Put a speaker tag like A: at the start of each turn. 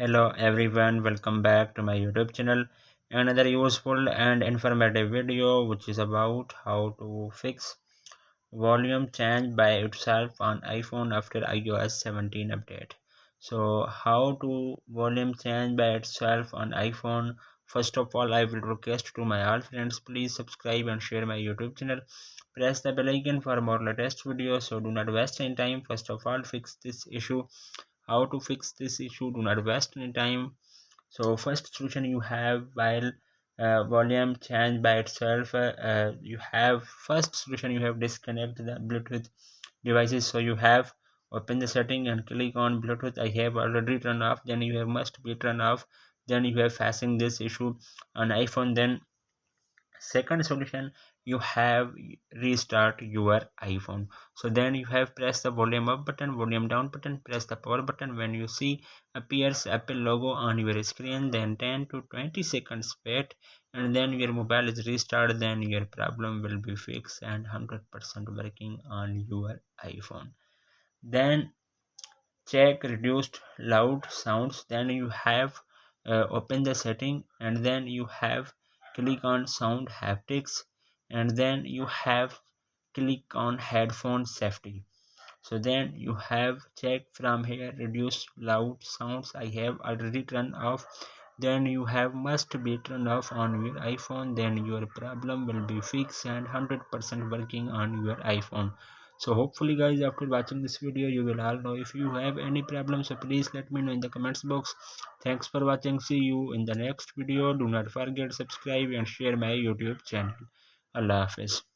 A: Hello everyone, welcome back to my YouTube channel. Another useful and informative video which is about how to fix volume change by itself on iPhone after iOS 17 update. So how to volume change by itself on iPhone? First of all, I will request to my all friends, please subscribe and share my YouTube channel. Press the bell icon for more latest videos. So do not waste any time. First of all, fix this issue. How to fix this issue? Do not waste any time. So first solution you have, while volume change by itself, you have first solution, you have disconnect the Bluetooth devices. So you have open the setting and click on Bluetooth. I have already turned off, then you have must be turned off, then you have facing this issue on iPhone. Then second solution, you have restart your iPhone. So then you have press the volume up button, volume down button, press the power button. When you see appears Apple logo on your screen, then 10 to 20 seconds wait, and then your mobile is restarted. Then your problem will be fixed and 100% working on your iPhone. Then check reduced loud sounds. Then you have open the setting, and then you have click on sound haptics, and then you have click on headphone safety. So then you have check from here reduce loud sounds. I have already turned off, then you have must be turned off on your iPhone. Then your problem will be fixed and 100% working on your iPhone. So hopefully guys, after watching this video you will all know. If you have any problem, so please let me know in the comments box. Thanks for watching, see you in the next video. Do not forget subscribe and share my YouTube channel. Allah Hafiz.